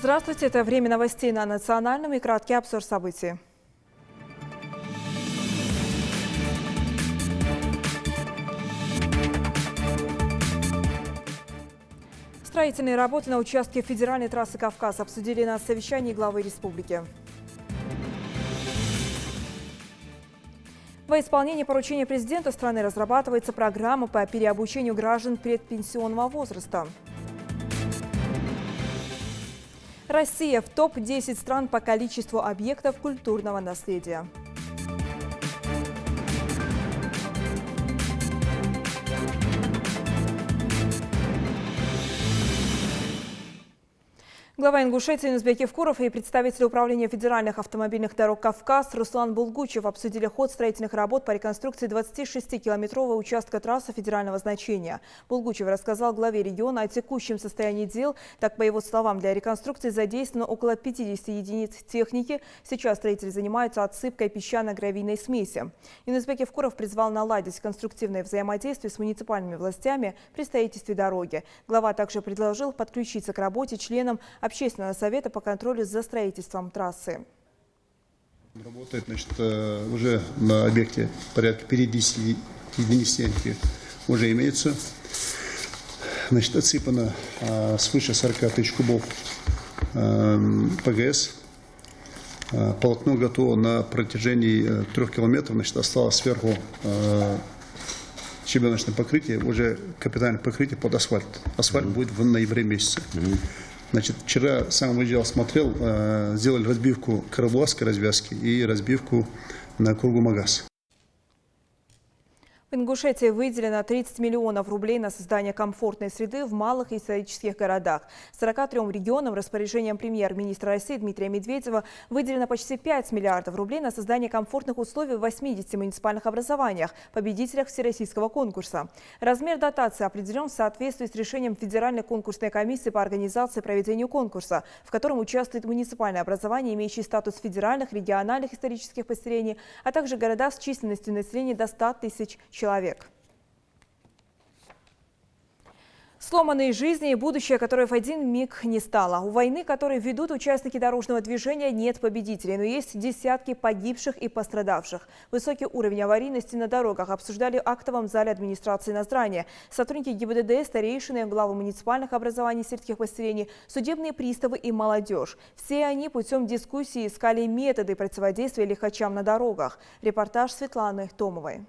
Здравствуйте, это время новостей на Национальном и краткий обзор событий. Строительные работы на участке федеральной трассы «Кавказ» обсудили на совещании главы республики. Во исполнение поручения президента страны разрабатывается программа по переобучению граждан предпенсионного возраста. Россия в топ-10 стран по количеству объектов культурного наследия. Глава Ингушетии Нузбек Евкуров и представители Управления федеральных автомобильных дорог «Кавказ» Руслан Булгучев обсудили ход строительных работ по реконструкции 26-километрового участка трассы федерального значения. Булгучев рассказал главе региона о текущем состоянии дел. Так, по его словам, для реконструкции задействовано около 50 единиц техники. Сейчас строители занимаются отсыпкой песчано-гравийной смеси. И Нузбек Евкуров призвал наладить конструктивное взаимодействие с муниципальными властями при строительстве дороги. Глава также предложил подключиться к работе членам Общественного совета по контролю за строительством трассы. Работает, уже на объекте порядка 50 единиц техники уже имеется. Отсыпано свыше 40 тысяч кубов ПГС. Полотно готово на протяжении 3 километров. Осталось сверху щебеночное покрытие, уже капитальное покрытие под асфальт. Асфальт будет в ноябре месяце. Вчера сам выезжал, смотрел, сделали разбивку Карабулакской развязки и разбивку на Кургумагаз. В Ингушетии выделено 30 миллионов рублей на создание комфортной среды в малых исторических городах. 43 регионам распоряжением премьер-министра России Дмитрия Медведева выделено почти 5 миллиардов рублей на создание комфортных условий в 80 муниципальных образованиях, победителях всероссийского конкурса. Размер дотации определен в соответствии с решением Федеральной конкурсной комиссии по организации и проведению конкурса, в котором участвует муниципальное образование, имеющее статус федеральных, региональных исторических поселений, а также города с численностью населения до 100 тысяч человек. Сломанные жизни и будущее, которое в один миг не стало. У войны, которую ведут участники дорожного движения, нет победителей, но есть десятки погибших и пострадавших. Высокий уровень аварийности на дорогах обсуждали в актовом зале администрации Назрани. Сотрудники ГИБДД, старейшины, главы муниципальных образований сельских поселений, судебные приставы и молодежь. Все они путем дискуссии искали методы противодействия лихачам на дорогах. Репортаж Светланы Томовой.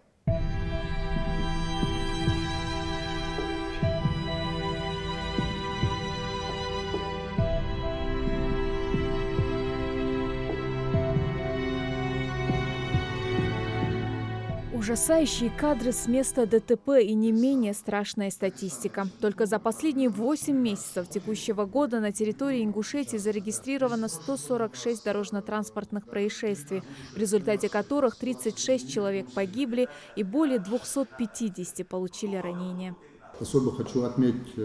Ужасающие кадры с места ДТП и не менее страшная статистика. Только за последние 8 месяцев текущего года на территории Ингушетии зарегистрировано 146 дорожно-транспортных происшествий, в результате которых 36 человек погибли и более 250 получили ранения. Особо хочу отметить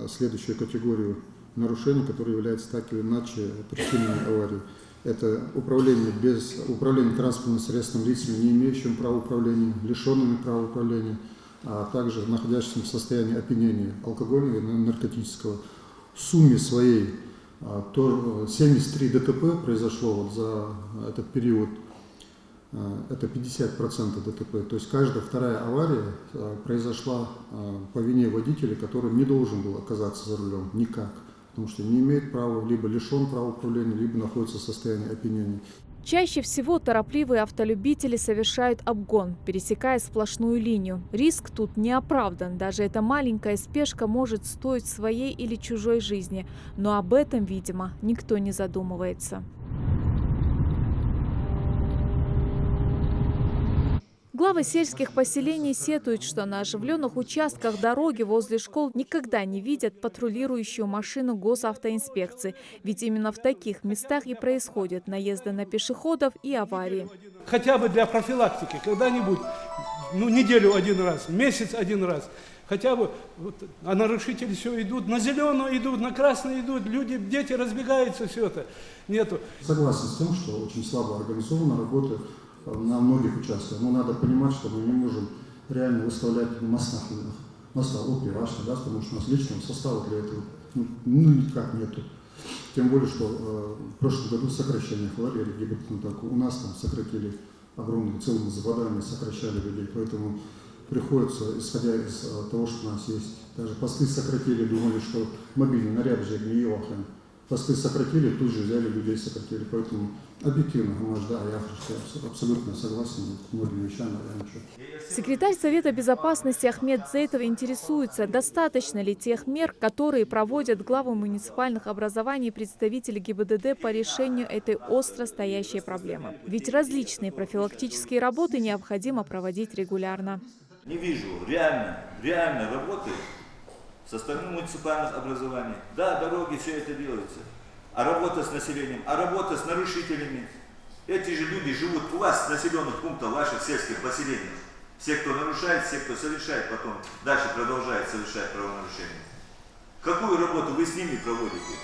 следующую категорию нарушений, которые являются так или иначе причиной аварии. Это управление транспортным средством лицами, не имеющими права управления, лишенными права управления, а также находящимися в состоянии опьянения алкогольного и наркотического. В сумме своей 73 ДТП произошло за этот период, это 50% ДТП. То есть каждая вторая авария произошла по вине водителя, который не должен был оказаться за рулем никак. Потому что не имеет права, либо лишен права управления, либо находится в состоянии опьянения. Чаще всего торопливые автолюбители совершают обгон, пересекая сплошную линию. Риск тут не оправдан. Даже эта маленькая спешка может стоить своей или чужой жизни. Но об этом, видимо, никто не задумывается. Главы сельских поселений сетуют, что на оживленных участках дороги возле школ никогда не видят патрулирующую машину госавтоинспекции. Ведь именно в таких местах и происходят наезды на пешеходов и аварии. Хотя бы для профилактики, когда-нибудь, неделю один раз, месяц один раз. Хотя бы, а нарушители все идут, на зеленую идут, на красную идут, люди, дети разбегаются, все это нету. Согласен с тем, что очень слабо организована работа на многих участках. Но надо понимать, что мы не можем реально выставлять моста упирашки, потому что у нас личного состава для этого никак нету. Тем более, что в прошлом году сокращение аварий гибридного, у нас там сократили огромные целыми заводами, сокращали людей, поэтому приходится, исходя из того, что у нас есть, даже посты сократили, думали, что мобильный наряд же не ехаем. Посты сократили, тут же взяли людей, сократили. Поэтому объективно, да, я абсолютно согласен с многими вещами. Секретарь Совета безопасности Ахмед Зейтов интересуется, достаточно ли тех мер, которые проводят главы муниципальных образований и представители ГИБДД по решению этой остро стоящей проблемы. Ведь различные профилактические работы необходимо проводить регулярно. Не вижу реально работы со стороны муниципальных образований. Да, дороги, все это делается. А работа с населением, а работа с нарушителями. Эти же люди живут у вас в населенных пунктах, ваших сельских поселениях. Все, кто нарушает, все, кто совершает, потом дальше продолжает совершать правонарушения. Какую работу вы с ними проводите?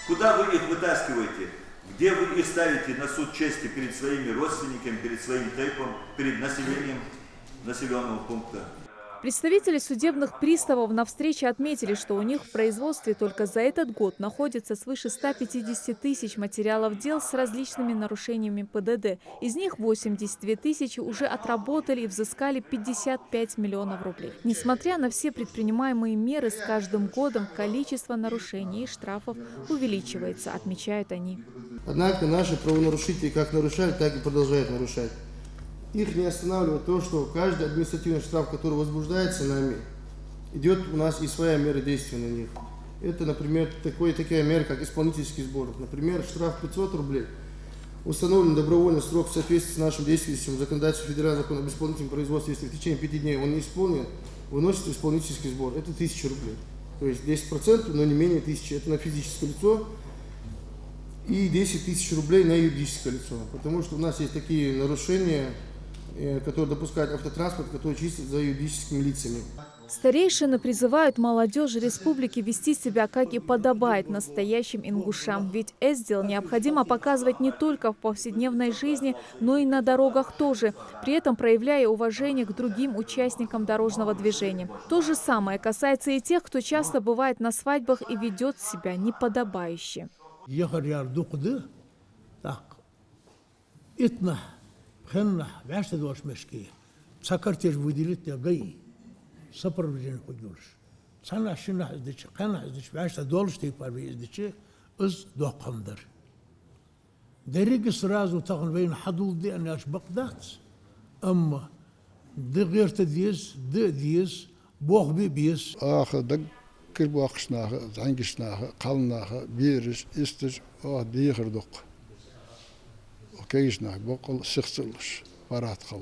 Куда вы их вытаскиваете? Где вы их ставите на суд чести перед своими родственниками, перед своим тейпом, перед населением населенного пункта? Представители судебных приставов на встрече отметили, что у них в производстве только за этот год находится свыше 150 тысяч материалов дел с различными нарушениями ПДД. Из них 82 тысячи уже отработали и взыскали 55 миллионов рублей. Несмотря на все предпринимаемые меры, с каждым годом количество нарушений и штрафов увеличивается, отмечают они. Однако наши правонарушители как нарушали, так и продолжают нарушать. Их не останавливает то, что каждый административный штраф, который возбуждается нами, идет у нас и своя мера действия на них. Это, например, такая мера, как исполнительский сбор. Например, штраф 500 рублей, установлен добровольный срок в соответствии с нашим действующим законодательством федерального закона об исполнительном производстве, если в течение 5 дней он не исполнен, выносится исполнительский сбор. Это 1000 рублей. То есть 10%, но не менее 1000. Это на физическое лицо. И 10 тысяч рублей на юридическое лицо. Потому что у нас есть такие нарушения, которые допускают автотранспорт, который чистит за юридическими лицами. Старейшины призывают молодежь республики вести себя, как и подобает настоящим ингушам. Ведь ЭСДИЛ необходимо показывать не только в повседневной жизни, но и на дорогах тоже, при этом проявляя уважение к другим участникам дорожного движения. То же самое касается и тех, кто часто бывает на свадьбах и ведет себя неподобающе. خلنا بعشت دوش مشكية سكرتيش وديلت جاي سفر بجين كدولش سنة شنو حدش قنا حدش بعشت دولش تيبار بيزدش از دو قمدر دريق سرازو تغن بين حدول دي أنا أشبق دات أما دي غير تديس دي ديس بوغ بيس آخر دق كربو أخشناها زعنقشناها قلناها بيرش استش ديخر دق كيشنا بقول سخسلش فرات خل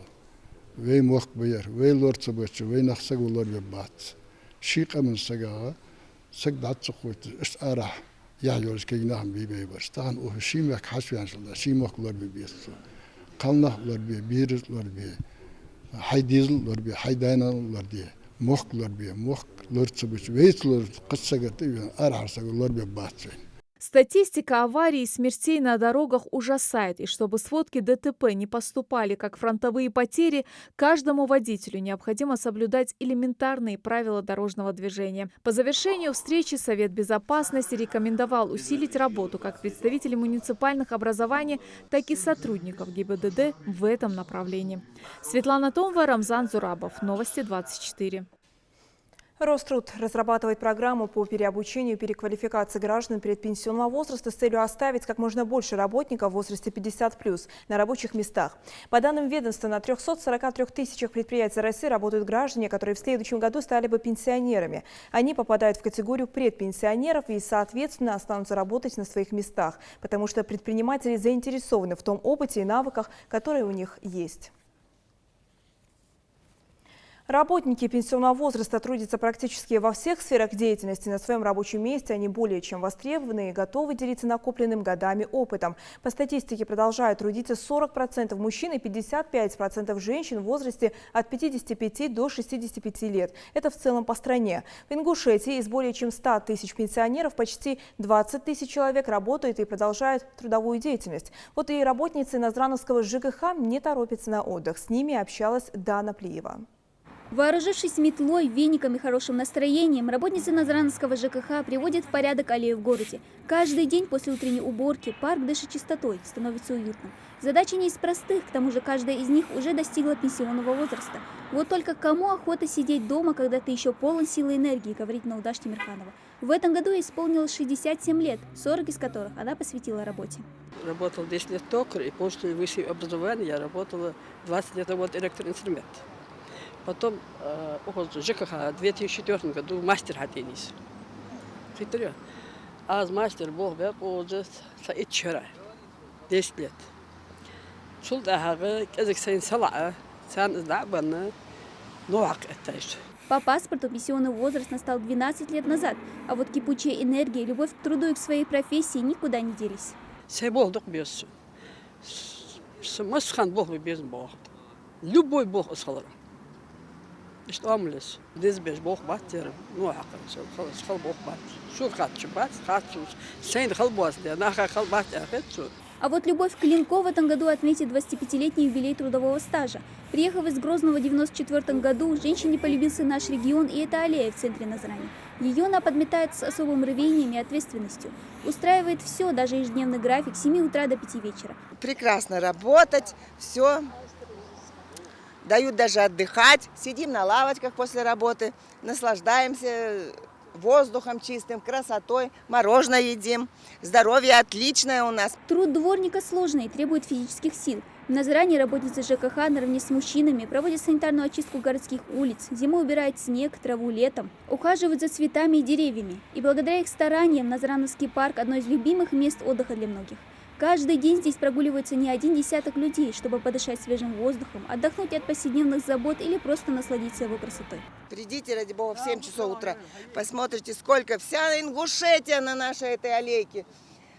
وين وقت بير وين لورد سبتش وين أخسق ولور ببات شيء من سجاها سجدات سقوط أراح يعيش كيناهم بيبرش تان أو شيء ما كحشوا عن الله شيء ما لور ببيس قلنا لور بيرز لور بي حي ديزل لور بي حي داينا لور دي مخ لور بي مخ لورد سبتش ويت لورد قصة أراح سقول لور ببات. Статистика аварий и смертей на дорогах ужасает, и чтобы сводки ДТП не поступали как фронтовые потери, каждому водителю необходимо соблюдать элементарные правила дорожного движения. По завершению встречи Совет безопасности рекомендовал усилить работу как представителей муниципальных образований, так и сотрудников ГИБДД в этом направлении. Светлана Томова, Рамзан Зурабов. Новости 24. Роструд разрабатывает программу по переобучению и переквалификации граждан предпенсионного возраста с целью оставить как можно больше работников в возрасте 50+ на рабочих местах. По данным ведомства, на 343 тысячах предприятий России работают граждане, которые в следующем году стали бы пенсионерами. Они попадают в категорию предпенсионеров и, соответственно, останутся работать на своих местах, потому что предприниматели заинтересованы в том опыте и навыках, которые у них есть. Работники пенсионного возраста трудятся практически во всех сферах деятельности. На своем рабочем месте они более чем востребованы и готовы делиться накопленным годами опытом. По статистике продолжают трудиться 40% мужчин и 55% женщин в возрасте от 55 до 65 лет. Это в целом по стране. В Ингушетии из более чем 100 тысяч пенсионеров почти 20 тысяч человек работают и продолжают трудовую деятельность. Вот и работницы Назрановского ЖКХ не торопятся на отдых. С ними общалась Дана Плиева. Вооружившись метлой, веником и хорошим настроением, работницы Назрановского ЖКХ приводят в порядок аллею в городе. Каждый день после утренней уборки парк дышит чистотой, становится уютным. Задача не из простых, к тому же каждая из них уже достигла пенсионного возраста. Вот только кому охота сидеть дома, когда ты еще полон силы и энергии, говорит Наудаш Тимирханова. В этом году ей исполнилось 67 лет, 40 из которых она посвятила работе. Работала 10 лет токарь, и после высшего образования я работала 20 лет работы электроинструмент. Потом в ЖКХ в 2004 году мастер хотелись. А мастер Бог уже саид чара 10 лет. По паспорту пенсионный возраст настал 12 лет назад, а вот кипучая энергия, любовь к труду и к своей профессии никуда не делись. Любой Бог اسخلر. اشتاملس دز بيش بوخ باتر نو عقل خلص خل بوخ بات شو خات شبات خات سين خل بواس ده ناخا خل بات اخت شو. А вот Любовь Клинко в этом году отметит 25-летний юбилей трудового стажа. Приехав из Грозного в 1994 году, женщине полюбился наш регион и эта аллея в центре Назрани. Ее она подметает с особым рвением и ответственностью. Устраивает все, даже ежедневный график с 7 утра до 5 вечера. Прекрасно работать, все. Дают даже отдыхать. Сидим на лавочках после работы, наслаждаемся воздухом чистым, красотой, мороженое едим. Здоровье отличное у нас. Труд дворника сложный и требует физических сил. В Назрани работницы ЖКХ наравне с мужчинами проводят санитарную очистку городских улиц, зимой убирают снег, траву летом, ухаживают за цветами и деревьями. И благодаря их стараниям Назрановский парк – одно из любимых мест отдыха для многих. Каждый день здесь прогуливаются не один десяток людей, чтобы подышать свежим воздухом, отдохнуть от повседневных забот или просто насладиться его красотой. Придите, ради бога, в 7 часов утра, посмотрите, сколько, вся Ингушетия на нашей этой аллейке.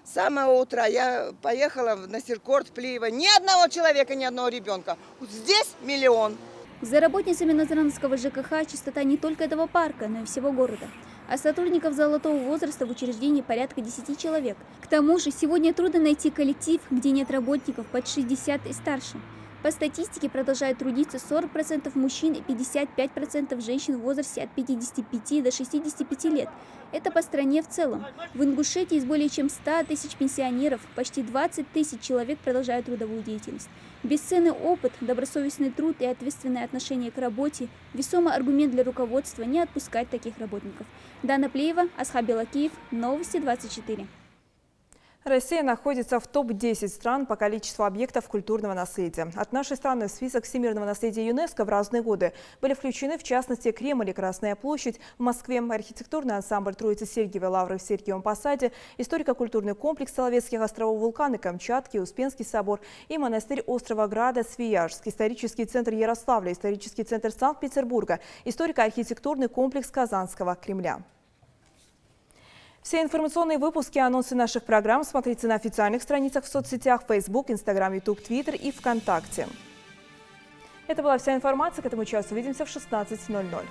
С самого утра я поехала на Серкорт, в Плиево, ни одного человека, ни одного ребенка. Здесь миллион. За работницами Назрановского ЖКХ чистота не только этого парка, но и всего города. А сотрудников золотого возраста в учреждении порядка 10 человек. К тому же сегодня трудно найти коллектив, где нет работников под 60 и старше. По статистике продолжают трудиться 40% мужчин и 55% женщин в возрасте от 55 до 65 лет. Это по стране в целом. В Ингушетии из более чем 100 тысяч пенсионеров почти 20 тысяч человек продолжают трудовую деятельность. Бесценный опыт, добросовестный труд и ответственное отношение к работе – весомый аргумент для руководства не отпускать таких работников. Дана Плеева, Асхаб Белакиев, Новости 24. Россия находится в топ-10 стран по количеству объектов культурного наследия. От нашей страны в список всемирного наследия ЮНЕСКО в разные годы были включены, в частности, Кремль и Красная площадь, в Москве архитектурный ансамбль Троицы-Сергиевой лавры в Сергиевом Посаде, историко-культурный комплекс Соловецких островов Вулканы Камчатки, Успенский собор и монастырь острова Града Свияжск, исторический центр Ярославля, исторический центр Санкт-Петербурга, историко-архитектурный комплекс Казанского Кремля. Все информационные выпуски и анонсы наших программ смотрите на официальных страницах в соцсетях Facebook, Instagram, YouTube, Twitter и ВКонтакте. Это была вся информация. К этому часу увидимся в 16:00.